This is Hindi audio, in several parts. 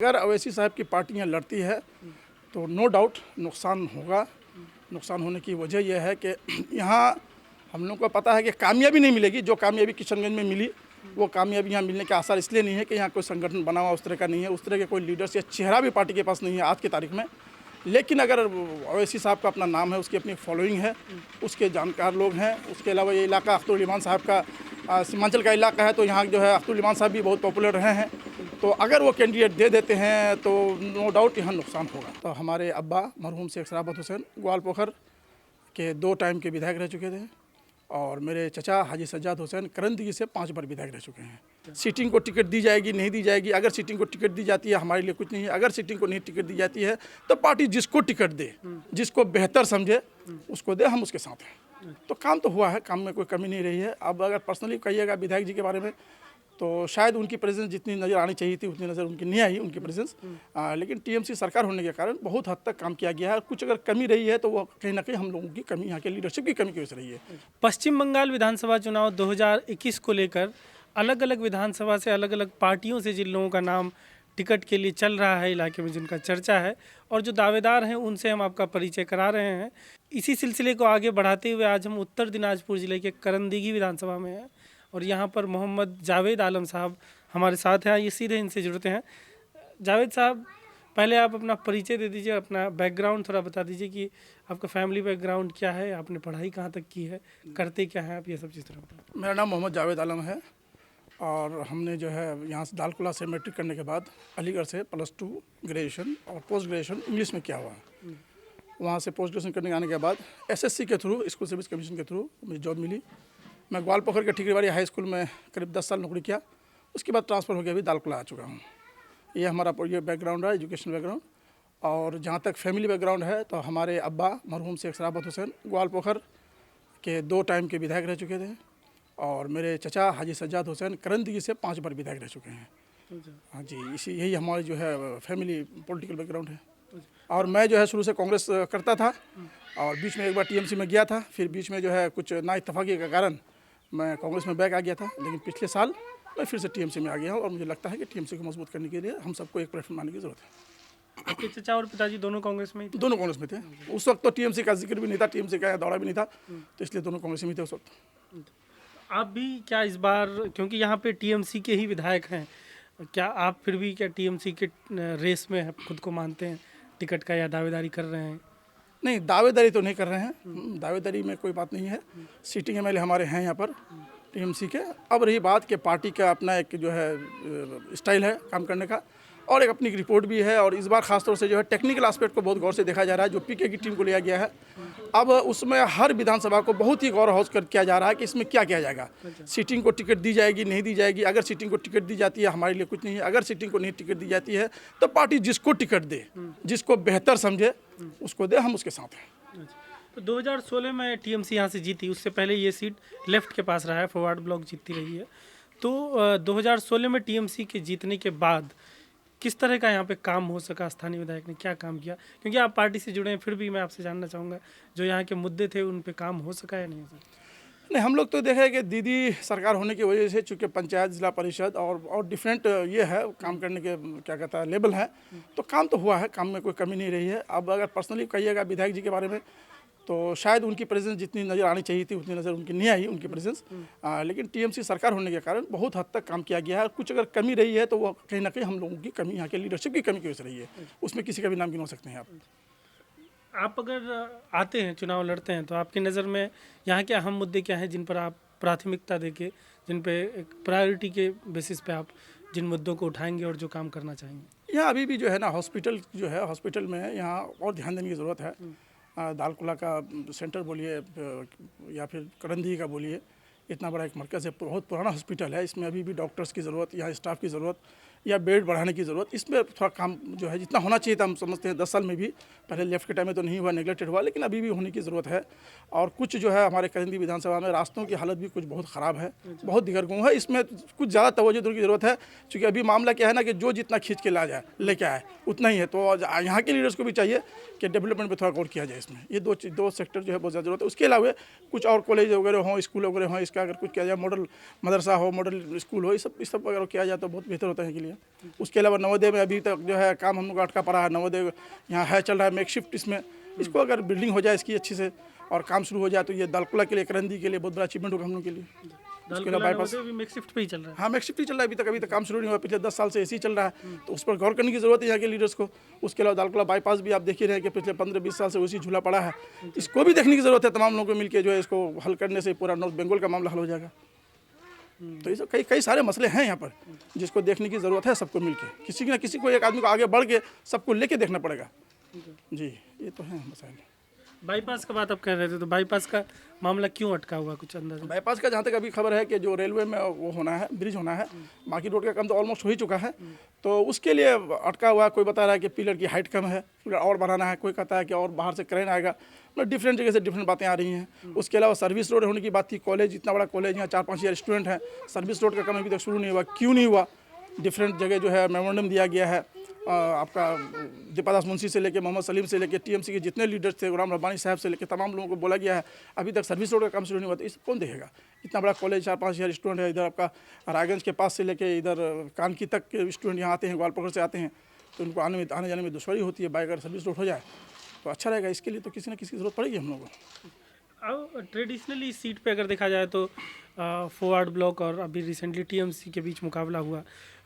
अगर अवैसी साहब की पार्टियां लड़ती है तो नो डाउट नुकसान होगा। नुकसान होने की वजह यह है कि यहाँ हम लोग को पता है कि कामयाबी नहीं मिलेगी। जो कामयाबी किशनगंज में मिली वो कामयाबी यहाँ मिलने के आसार इसलिए नहीं है कि यहाँ कोई संगठन बना हुआ उस तरह का नहीं है, उस तरह के कोई लीडर्स या चेहरा भी पार्टी के पास नहीं है आज की तारीख में। लेकिन अगर अवैसी साहब का अपना नाम है, उसकी अपनी फॉलोइंग है, उसके जानकार लोग हैं, उसके अलावा ये इलाका अख्तरुल इमान साहब का सीमांचल का इलाका है, तो यहाँ जो है अख्तरुल इमान साहब भी बहुत पॉपुलर रहे हैं। तो अगर वो कैंडिडेट दे देते हैं तो नो डाउट यहाँ नुकसान होगा। तो हमारे अब्बा मरहूम शेख शराफत हुसैन ग्वालपोखर के 2 टाइम के विधायक रह चुके थे और मेरे चचा हाजी सज्जाद हुसैन करंदगी से 5 बार विधायक रह चुके हैं। सीटिंग को टिकट दी जाएगी नहीं दी जाएगी, अगर सीटिंग को टिकट दी जाती है हमारे लिए कुछ नहीं है, अगर सीटिंग को नहीं टिकट दी जाती है तो पार्टी जिसको टिकट दे, जिसको बेहतर समझे उसको दे, हम उसके साथ हैं। तो काम तो हुआ है, काम में कोई कमी नहीं रही है। अब अगर पर्सनली कहिएगा विधायक जी के बारे में तो शायद उनकी प्रेजेंस जितनी नज़र आनी चाहिए थी उतनी नज़र उनकी नहीं आई उनकी प्रेजेंस। लेकिन टीएमसी सरकार होने के कारण बहुत हद तक काम किया गया है। कुछ अगर कमी रही है तो वो कहीं ना कहीं हम लोगों की कमी, यहाँ के लीडरशिप की कमी की वजह से रही है। पश्चिम बंगाल विधानसभा चुनाव 2021 को लेकर अलग अलग विधानसभा से अलग अलग पार्टियों से जिन लोगों का नाम टिकट के लिए चल रहा है, इलाके में जिनका चर्चा है और जो दावेदार हैं उनसे हम आपका परिचय करा रहे हैं। इसी सिलसिले को आगे बढ़ाते हुए आज हम उत्तर दिनाजपुर ज़िले के करंदगी विधानसभा में हैं और यहाँ पर मोहम्मद जावेद आलम साहब हमारे साथ हैं। ये सीधे इनसे जुड़ते हैं। जावेद साहब, पहले आप अपना परिचय दे दीजिए, अपना बैकग्राउंड थोड़ा बता दीजिए कि आपका फैमिली बैकग्राउंड क्या है, आपने पढ़ाई कहाँ तक की है, करते क्या हैं आप, ये सब चीज़ थोड़ा बताइए। मेरा नाम मोहम्मद जावेद आलम है और हमने जो है यहाँ से दालकुला से मैट्रिक करने के बाद अलीगढ़ से +2 ग्रेजुएशन और पोस्ट ग्रेजुएशन इंग्लिश में किया हुआ है। वहाँ से पोस्ट ग्रेजुएशन करने आने के बाद SSC के थ्रू, स्कूल सर्विस कमीशन के थ्रू मुझे जॉब मिली। मैं ग्वालपोखर के ठिकरीवाड़ी हाई स्कूल में करीब 10 साल नौकरी किया। उसके बाद ट्रांसफ़र हो गया, अभी दालकुला आ चुका हूँ। ये हमारा ये बैकग्राउंड है, एजुकेशन बैकग्राउंड। और जहाँ तक फैमिली बैकग्राउंड है तो हमारे अब्बा मरहूम शेख शराफत हुसैन ग्वालपोखर के 2 टाइम के विधायक रह चुके थे और मेरे चचा हाजी सज्जाद हुसैन करंदगी से 5 बार विधायक रह चुके हैं। हाँ जी, यही हमारी जो है फैमिली पॉलिटिकल बैकग्राउंड है। और मैं जो है शुरू से कांग्रेस करता था और बीच में एक बार टीएमसी में गया था, फिर बीच में जो है कुछ नाइत्तेफाकी के कारण मैं कांग्रेस में बैक आ गया था। लेकिन पिछले साल मैं फिर से टीएमसी में आ गया हूँ और मुझे लगता है कि टीएमसी को मजबूत करने के लिए हम सबको एक प्लेटफॉर्म बनाने की जरूरत है। आपके चचा और पिताजी दोनों कांग्रेस में ही थे? दोनों कांग्रेस में थे। उस वक्त तो टीएमसी का जिक्र भी नहीं था, टीएमसी का दौरा भी नहीं था, तो इसलिए दोनों कांग्रेस में थे उस वक्त। आप भी क्या इस बार, क्योंकि यहाँ पे टीएमसी के ही विधायक हैं, क्या आप फिर भी क्या टीएमसी के रेस में खुद को मानते हैं, टिकट का, या दावेदारी कर रहे हैं? नहीं, दावेदारी तो नहीं कर रहे हैं, दावेदारी में कोई बात नहीं है। सीटिंग MLA हमारे हैं यहाँ पर टीएमसी के। अब रही बात कि पार्टी का अपना एक जो है स्टाइल है काम करने का और एक अपनी रिपोर्ट भी है। और इस बार खासतौर से जो है टेक्निकल एस्पेक्ट को बहुत गौर से देखा जा रहा है। जो PK की टीम को लिया गया है, अब उसमें हर विधानसभा को बहुत ही गौर हौस कर किया जा रहा है कि इसमें क्या किया जाएगा। सीटिंग को टिकट दी जाएगी नहीं दी जाएगी, अगर सीटिंग को टिकट दी जाती है हमारे लिए कुछ नहीं है, अगर सीटिंग को नहीं टिकट दी जाती है तो पार्टी जिसको टिकट दे, जिसको बेहतर समझे उसको दे, हम उसके साथ हैं। तो 2016 में टीएमसी यहाँ से जीती, उससे पहले ये सीट लेफ्ट के पास रहा है, फॉरवर्ड ब्लॉक जीतती रही है। तो 2016 में टीएमसी के जीतने के बाद किस तरह का यहाँ पे काम हो सका, स्थानीय विधायक ने क्या काम किया? क्योंकि आप पार्टी से जुड़े हैं, फिर भी मैं आपसे जानना चाहूँगा जो यहाँ के मुद्दे थे उन पे काम हो सका या नहीं हो सका? नहीं, हम लोग तो देखे कि दीदी सरकार होने की वजह से चूँकि पंचायत, जिला परिषद और डिफरेंट ये है काम करने के क्या कहता है लेवल है, तो काम तो हुआ है, काम में कोई कमी नहीं रही है। अब अगर पर्सनली कहिएगा विधायक जी के बारे में तो शायद उनकी प्रेजेंस जितनी नज़र आनी चाहिए थी उतनी नज़र उनकी नहीं आई उनकी प्रेजेंस। लेकिन टीएमसी सरकार होने के कारण बहुत हद तक काम किया गया है। कुछ अगर कमी रही है तो वो कहीं ना कहीं हम लोगों की कमी, यहाँ के लीडरशिप की कमी की वजह से रही है। उसमें किसी का भी नाम गिनवा सकते हैं आप अगर आते हैं, चुनाव लड़ते हैं, तो आपकी नज़र में यहाँ के अहम मुद्दे क्या हैं जिन पर आप प्राथमिकता देके, जिन पे एक प्रायोरिटी के बेसिस पे आप जिन मुद्दों को उठाएंगे और जो काम करना चाहेंगे? यहाँ अभी भी जो है ना हॉस्पिटल जो है, हॉस्पिटल में यहाँ और ध्यान देने की ज़रूरत है। दालकुला का सेंटर बोलिए या फिर करंदी का बोलिए, इतना बड़ा एक मरकज़ है, बहुत पुराना हॉस्पिटल है। इसमें अभी भी डॉक्टर्स की ज़रूरत, यहाँ स्टाफ की ज़रूरत या बेड बढ़ाने की ज़रूरत, इसमें थोड़ा काम जो है जितना होना चाहिए था हम समझते हैं 10 साल में भी, पहले लेफ्ट के टाइम में तो नहीं हुआ, नेगलेक्टेड हुआ, लेकिन अभी भी होने की ज़रूरत है। और कुछ जो है हमारे करंदी विधानसभा में रास्तों की हालत भी कुछ बहुत ख़राब है, बहुत दिगरगुं है। इसमें कुछ ज़्यादा तवज्जो देने की ज़रूरत है, क्योंकि अभी मामला क्या है ना कि जो जितना खींच के ला जाए लेके आए उतना ही है। तो यहाँ के लीडर्स को भी चाहिए कि डेवलपमेंट पर थोड़ा गौर किया जाए। इसमें ये दो सेक्टर जो है बहुत ज़्यादा ज़रूरत है। उसके अलावा कुछ और कॉलेज वगैरह हों, स्कूल वगैरह हों, इसका अगर कुछ किया जाए, मॉडल मदरसा हो, मॉडल स्कूल हो, इस सब अगर किया जाए तो बहुत बेहतर होता है के लिए। उसके अलावा नवोदय में अभी तक जो है काम हम लोग का अटका पड़ा है। नवोदय यहाँ है चल रहा है मेक शिफ्ट, इसमें इसको अगर बिल्डिंग हो जाए इसकी अच्छी से और काम शुरू हो जाए तो ये दालकुला के लिए, करंदी के लिए बहुत बड़ा अचीवमेंट होगा हम लोग के लिए। उसके अलावा बाईपास मेक शिफ्ट पे ही चल रहा है। हाँ मेक शिफ्ट ही चल रहा है, अभी तक काम शुरू नहीं हुआ, पिछले 10 साल से ऐसे ही चल रहा है, तो उस पर गौर करने की जरूरत है यहाँ के लीडर्स को। उसके अलावा दालकुला बाईपास भी आप देख ही रहे हैं कि पिछले 15-20 साल से उसी झूला पड़ा है, इसको भी देखने की जरूरत है। तमाम लोगों को मिलकर जो है इसको हल करने से पूरा नॉर्थ बंगाल का मामला हल हो जाएगा। तो ये कई सारे मसले हैं यहाँ पर जिसको देखने की ज़रूरत है सबको मिलके, किसी ना किसी को, एक आदमी को आगे बढ़ के सबको लेके देखना पड़ेगा। जी ये तो है मसाइल। बाईपास का बात आप कह रहे थे, तो बाईपास का मामला क्यों अटका हुआ, कुछ अंदाजा? बाईपास का जहाँ तक अभी खबर है कि जो रेलवे में वो होना है, ब्रिज होना है, बाकी रोड का काम तो ऑलमोस्ट हो ही चुका है, तो उसके लिए अटका हुआ। कोई बता रहा है कि पिलर की हाइट कम है, पिलर और बढ़ाना है, कोई कहता है कि और बाहर से क्रेन आएगा, मतलब डिफरेंट जगह से डिफरेंट बातें आ रही हैं। उसके अलावा सर्विस रोड होने की बात थी, कॉलेज इतना बड़ा कॉलेज, यहाँ 4-5 हज़ार स्टूडेंट हैं, सर्विस रोड का काम अभी तक शुरू नहीं हुआ। क्यों नहीं हुआ? डिफरेंट जगह जो है मेमोरेंडम दिया गया है। आपका दीपादास मुंशी से लेके मोहम्मद सलीम से लेके टीएमसी के जितने लीडर्स थे, गुलाम रब्बानी साहब से लेके तमाम लोगों को बोला गया है, अभी तक सर्विस रोड का काम शुरू नहीं हुआ। तो इस कौन देखेगा? इतना बड़ा कॉलेज, 4-5 हज़ार स्टूडेंट है, इधर आपका रायगंज के पास से लेके इधर कानकी तक के स्टूडेंट यहाँ आते हैं, ग्वालपकर से आते हैं, तो उनको आने जाने में दुश्वारी होती है। बाइक अगर सर्विस रोड हो जाए तो अच्छा रहेगा। इसके लिए तो किसी न किसी की जरूरत पड़ेगी हम लोगों को। अब ट्रेडिशनली सीट पे अगर देखा जाए तो फॉरवर्ड ब्लॉक और अभी रिसेंटली टीएमसी के बीच मुकाबला हुआ।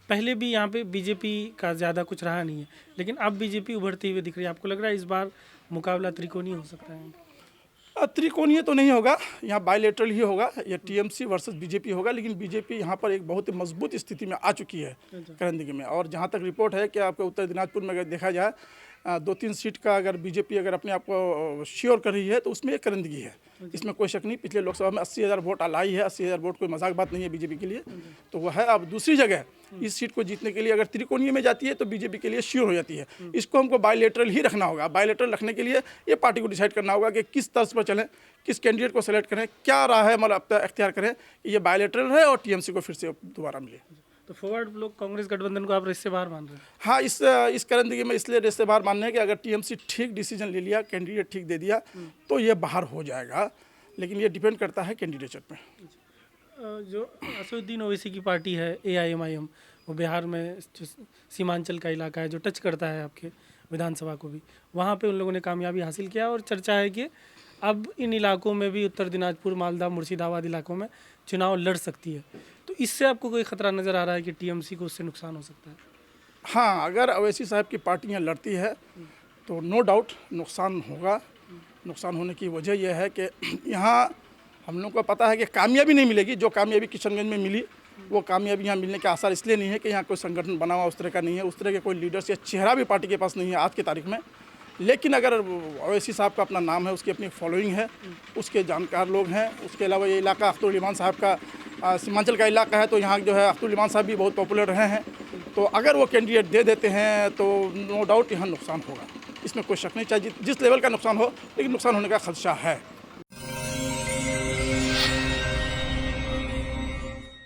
पहले भी यहाँ पे बीजेपी का ज़्यादा कुछ रहा नहीं है, लेकिन अब बीजेपी उभरती हुई दिख रही है। आपको लग रहा है इस बार मुकाबला त्रिकोणीय हो सकता है? त्रिकोणीय तो नहीं होगा, यहाँ बायलेटरल ही होगा, या टीएमसी वर्सेस बीजेपी होगा। लेकिन बीजेपी यहाँ पर एक बहुत ही मजबूत स्थिति में आ चुकी है करंदी में। और जहाँ तक रिपोर्ट है कि आपके उत्तर दिनाजपुर में अगर देखा जाए 2-3 सीट का अगर बीजेपी अगर अपने आप को श्योर कर रही है तो उसमें एक करंदगी है, इसमें कोई शक नहीं। पिछले लोकसभा में 80,000 वोट लाई है, 80,000 वोट कोई मजाक बात नहीं है बीजेपी के लिए, तो वह है। अब दूसरी जगह इस सीट को जीतने के लिए अगर त्रिकोणीय में जाती है तो बीजेपी के लिए श्योर हो जाती है। इसको हमको बायलेटरल ही रखना होगा। बायलेटरल रखने के लिए ये पार्टी को डिसाइड करना होगा कि किस तर्ज पर चलें, किस कैंडिडेट को सेलेक्ट करें, क्या राह है, मतलब अख्तियार करें ये बायलेटरल है और टीएमसी को फिर से दोबारा मिले। तो फॉरवर्ड ब्लॉक कांग्रेस गठबंधन को आप रिश्ते बाहर मान रहे हैं? हाँ, इस करंदगी में इसलिए रिश्ते बाहर मानने हैं कि अगर टीएमसी ठीक डिसीजन ले लिया, कैंडिडेट ठीक दे दिया तो ये बाहर हो जाएगा। लेकिन ये डिपेंड करता है कैंडिडेचर पे। जो असदुद्दीन ओवैसी की पार्टी है AIMIM, वो बिहार में जो सीमांचल का इलाका है जो टच करता है आपके विधानसभा को भी, वहाँ पे उन लोगों ने कामयाबी हासिल किया और चर्चा है कि अब इन इलाकों में भी उत्तर दिनाजपुर, मालदा, मुर्शिदाबाद इलाकों में चुनाव लड़ सकती है। तो इससे आपको कोई खतरा नज़र आ रहा है कि टीएमसी को उससे नुकसान हो सकता है? हाँ, अगर ओवैसी साहब की पार्टियाँ लड़ती है तो नो डाउट नुकसान होगा। नुकसान होने की वजह यह है कि यहाँ हम लोग को पता है कि कामयाबी नहीं मिलेगी। जो कामयाबी किशनगंज में मिली वो कामयाबी यहाँ मिलने के आसार इसलिए नहीं है कि यहाँ कोई संगठन बना हुआ उस तरह का नहीं है, उस तरह के कोई लीडर्स या चेहरा भी पार्टी के पास नहीं है आज की तारीख में। लेकिन अगर ओवैसी साहब का अपना नाम है, उसकी अपनी फॉलोइंग है, उसके जानकार लोग हैं, उसके अलावा ये इलाका अख्तरुल इमान साहब का सीमांचल का इलाका है, तो यहाँ जो है अख्तरुल इमान साहब भी बहुत पॉपुलर रहे हैं। तो अगर वो कैंडिडेट दे देते हैं तो नो डाउट यहाँ नुकसान होगा, इसमें कोई शक नहीं। चाहे जिस लेवल का नुकसान हो, लेकिन नुकसान होने का खदशा है।